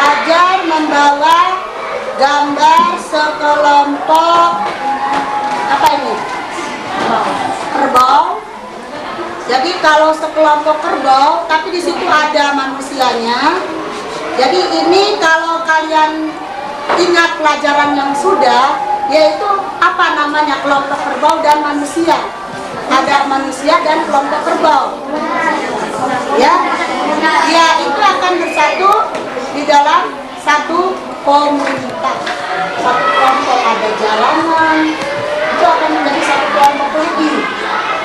belajar membawa gambar sekelompok apa ini? Kerbau. Jadi kalau sekelompok kerbau, tapi di situ ada manusianya. Jadi ini kalau kalian ingat pelajaran yang sudah, yaitu apa namanya, kelompok kerbau dan manusia. Ada manusia dan kelompok kerbau. Ya, ya itu akan bersatu di dalam satu komunitas, satu kelompok. Ada jalanan, itu akan menjadi satu kelompok lagi,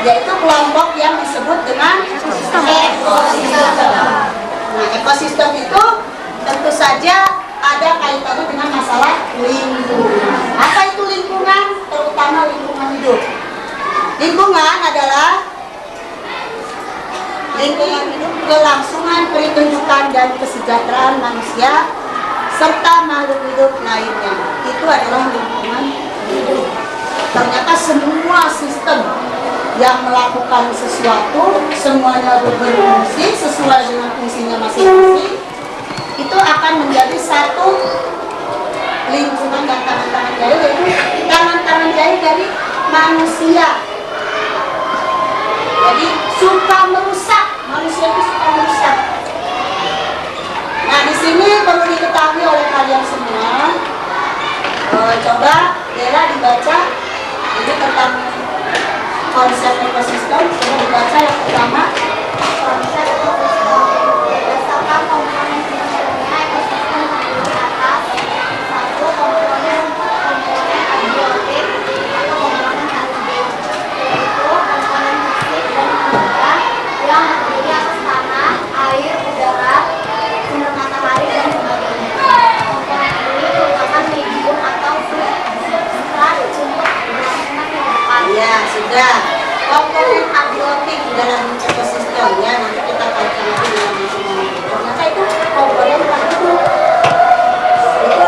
yaitu kelompok yang disebut dengan ekosistem. Nah, ekosistem itu tentu saja ada kaitannya dengan masalah lingkungan. Apa itu lingkungan? Terutama lingkungan hidup. Lingkungan adalah lingkungan hidup, kelangsungan, pertunjukan dan kesejahteraan manusia serta makhluk hidup lainnya. Itu adalah lingkungan hidup. Ternyata semua sistem yang melakukan sesuatu, semuanya berfungsi sesuai dengan fungsinya masing-masing, itu akan menjadi satu lingkungan dan tangan-tangan jari, yaitu tangan-tangan jari dari manusia. Jadi suka merusak, manusia itu suka merusak. Nah, di sini perlu diketahui oleh kalian semua. Coba Dela dibaca ini tentang konsep ekosistem. Coba dibaca yang pertama. Konsep ekosistem berdasarkan komponen sistemnya, ekosistem terdiri atas satu komponen abiotik atau komponen hidup, yaitu komponen fisik dan kimia yang terdiri atas tanah, air, udara, sinar matahari dan sebagainya. Komponen ini merupakan medium atau substrat untuk berlangsungnya kehidupan. Ya, sudah. Komponen abiotik dalam ekosistem, ya, nanti kita kaitkan lagi dengan lingkungan. Ternyata itu komponen hidup. Itu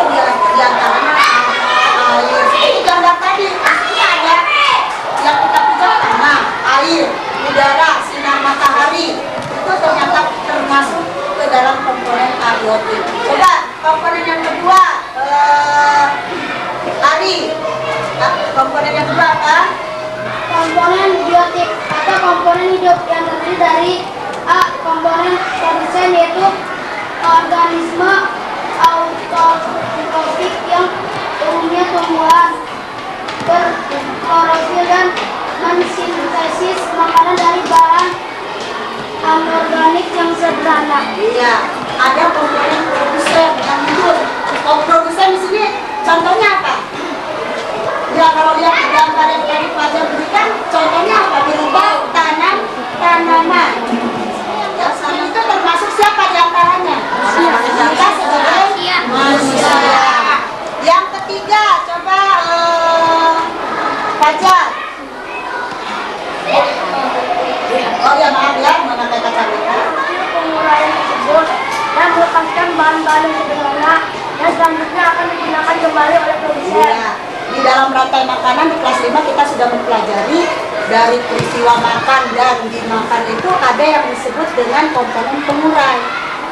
diantaranya air. Seperti gambar tadi, pastinya ada yang kita pegang tanah, air, udara, sinar matahari. Itu ternyata termasuk ke dalam komponen abiotik. Coba komponen yang kedua, Ari. Komponen yang kedua apa? Komponen biotik atau komponen hidup yang terdiri dari A. Komponen produsen, yaitu organisme autotrofik yang umumnya tumbuhan berklorofil dan mensintesis makanan dari bahan anorganik yang sederhana. Iya, ada komponen produsen yang hidup. Produsen di sini contohnya apa? Ya, kalau lihat gambar yang tadi Fajar berikan, contohnya apa? Berupa tanaman. Ya, sama itu termasuk siapa di antaranya? Kita sebagai manusia. Yang ketiga, coba Fajar. Oh ya, maaf ya, memakai kacamata. Penguraian tersebut dan melepaskan bahan-bahan yang sederhana dan selanjutnya akan digunakan kembali oleh produsen. Iya. Di dalam rantai makanan di kelas 5 kita sudah mempelajari dari peristiwa makan dan dimakan itu ada yang disebut dengan komponen pengurai.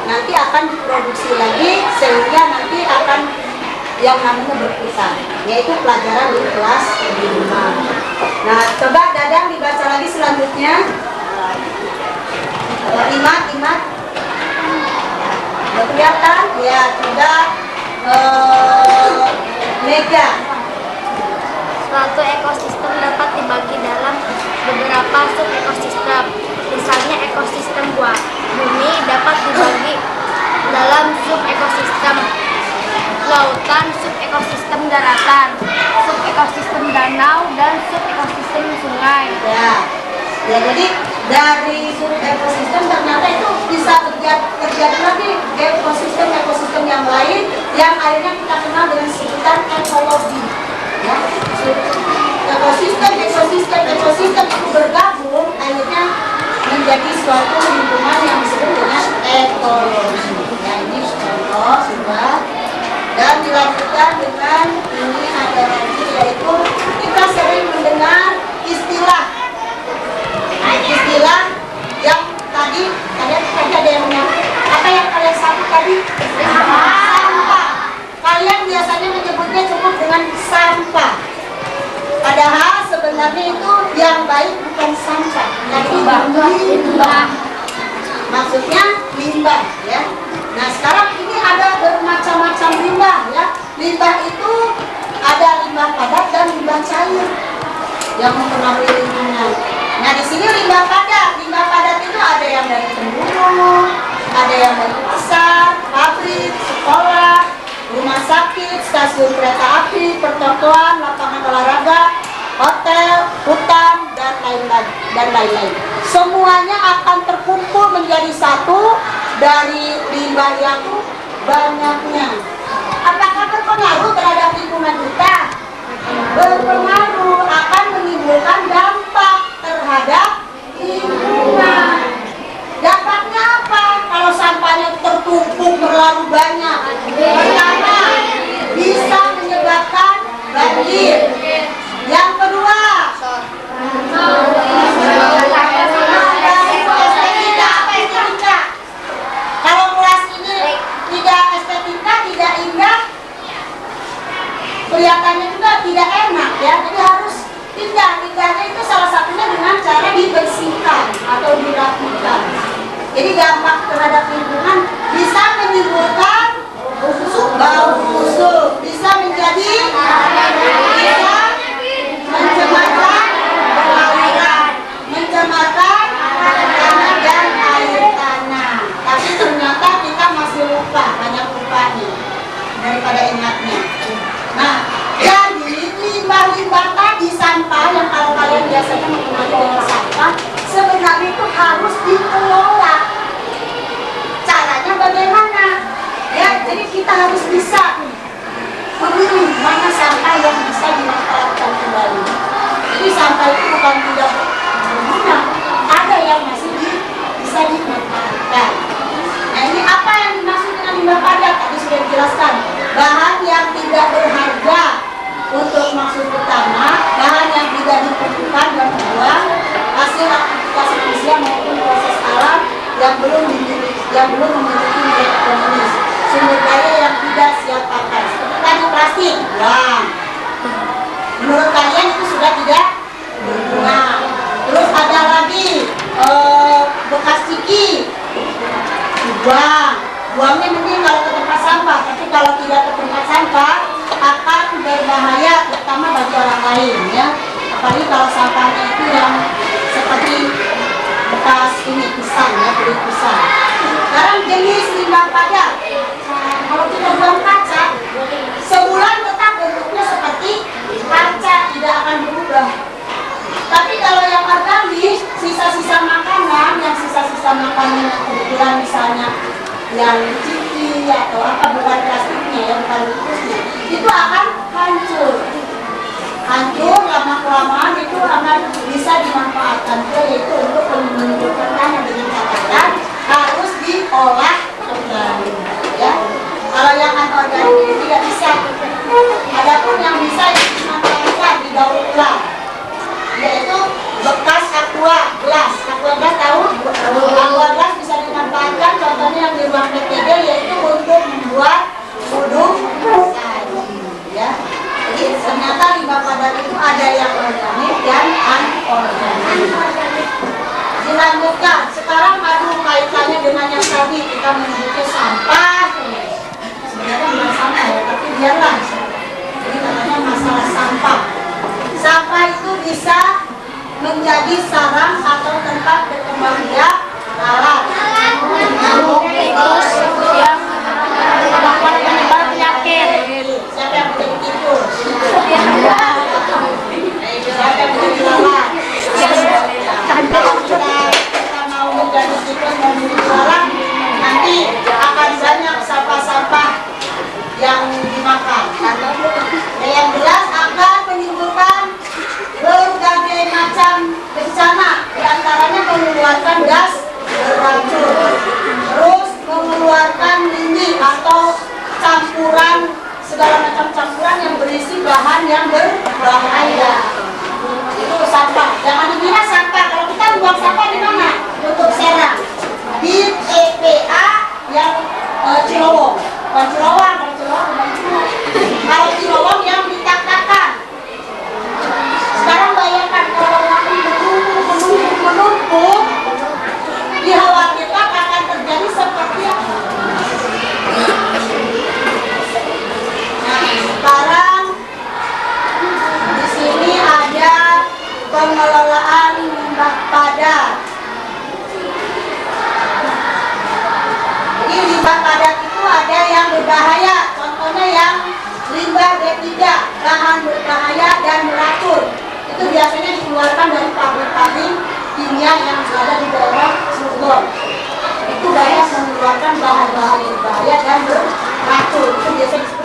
Nanti akan diproduksi lagi sehingga nanti akan yang namanya berputar, yaitu pelajaran di kelas 5. Nah, coba Dadang dibaca lagi selanjutnya. Imat. Udah kelihatan? Ya, coba Mega. Suatu ekosistem dapat dibagi dalam beberapa sub-ekosistem. Misalnya ekosistem buah bumi dapat dibagi dalam sub-ekosistem lautan, sub-ekosistem daratan, sub-ekosistem danau, dan sub-ekosistem sungai. Ya, jadi dari sub-ekosistem ternyata itu bisa terjadi lagi ekosistem yang lain yang akhirnya kita kenal dengan sebutan ekologi. Ya, ekosistem itu bergabung akhirnya menjadi suatu lingkungan yang disebut dengan ekologi. Ya, ini contoh sudah. Dan dilanjutkan dengan ini ada lagi, yaitu kita sering mendengar istilah yang tadi ada yang apa yang kalian satu tadi? yang baik bukan sampah, tapi limbah. Maksudnya limbah ya. Nah sekarang ini ada bermacam-macam limbah ya. Limbah itu ada limbah padat dan limbah cair yang mempengaruhi lingkungan. Nah di sini limbah padat. Limbah padat itu ada yang dari pembunuh, ada yang dari pasar, pabrik, sekolah, rumah sakit, stasiun kereta api, pertokoan, lapangan olahraga, hotel, hutan, dan lain-lain. Semuanya akan terkumpul menjadi satu dari limbah yang banyaknya. Apakah berpengaruh terhadap lingkungan kita? Berpengaruh, akan menimbulkan dampak terhadap lingkungan. Dampaknya apa? Kalau sampahnya tertumpuk terlalu banyak, pertama bisa menyebabkan banjir. Yang kedua, estetika. Kalau kelas ini tidak estetika, tidak indah, kelihatannya juga tidak enak ya. Jadi harus indah. Indahnya itu salah satunya dengan cara dibersihkan atau dirapikan. Jadi dampak terhadap lingkungan bisa menimbulkan bau busuk, bisa menjadi mencemarkan perairan, mencemarkan tanah dan air tanah. Tapi ternyata kita masih lupa, banyak lupanya daripada ingatnya. Nah, jadi limbah-limbah tadi, sampah yang kalau kalian biasanya mengenali dengan sampah, sebenarnya itu harus dikelola. Caranya bagaimana? Ya, jadi kita harus bisa memilih mana sampah yang bisa dimanfaatkan kembali. Jadi sampah itu bukan tidak berguna, ada yang masih bisa dimanfaatkan. Nah ini apa yang dimaksud dengan limbah padat? Tadi sudah dijelaskan, bahan yang tidak berharga untuk maksud utama, bahan yang tidak diperlukan dan dibuang, hasil aktivitas manusia maupun proses alam yang belum memiliki nilai ekonomis, sumber daya yang tidak siap pakai. Seperti tadi plastik, buang. Menurut kalian itu sudah tidak berguna. Terus ada lagi bekas ciki, buang. Buangnya mending kalau ke tempat sampah, tapi kalau tidak ke tempat sampah akan berbahaya, terutama bagi orang lain ya. Apalagi kalau sampahnya itu yang seperti bekas ini pisang ya, kulit pisang. Sekarang jenis limbah padat. Kalau kita buang kaca, sebulan tetap bentuknya seperti kaca, tidak akan berubah. Tapi kalau yang organik, sisa-sisa makanan, yang sisa-sisa makanan yang kebetulan misalnya yang ciki atau apa, bukan plastiknya ya, bukan bungkusnya, itu akan hancur. Hancur lama-kelamaan itu akan bisa dimanfaatkan, yaitu untuk menumbuhkan tanah dengan catatan harus diolah kembali ya. Kalau yang anorganik itu tidak bisa. Adapun yang bisa dimanfaatkan didaur ulang, yaitu bekas aqua gelas. Aqua gelas tahu? Aqua gelas bisa dimanfaatkan, contohnya yang di ruang PTD, yaitu untuk membuat uduk ya. Jadi ternyata limbah padat itu ada yang organik dan anorganik. Dilanjutkan, sekarang aduh kaitannya dengan yang tadi kita menyebutnya sampah. Sebenarnya bukan sampah ya, tapi biarlah. Jadi katanya masalah sampah. Sampah itu bisa menjadi sarang atau tempat berkembang biak lalat, nyamuk, tikus yang dapat menyebar penyakit. Siapa yang menjadi tikus? Siapa yang menjadi lalat? Kalau kita mau menjadi tikus dan menjadi lalat, nanti akan banyak sampah-sampah yang dimakan. Yang jelas akan menimbulkan berbagai macam bencana, diantaranya mengeluarkan gas beracun, terus mengeluarkan bahan berbahaya dan beracun. Itu biasanya dikeluarkan dari pabrik-pabrik kimia yang ada di daerah Cilegon. Itu banyak mengeluarkan bahan-bahan berbahaya dan beracun. Itu biasanya disebut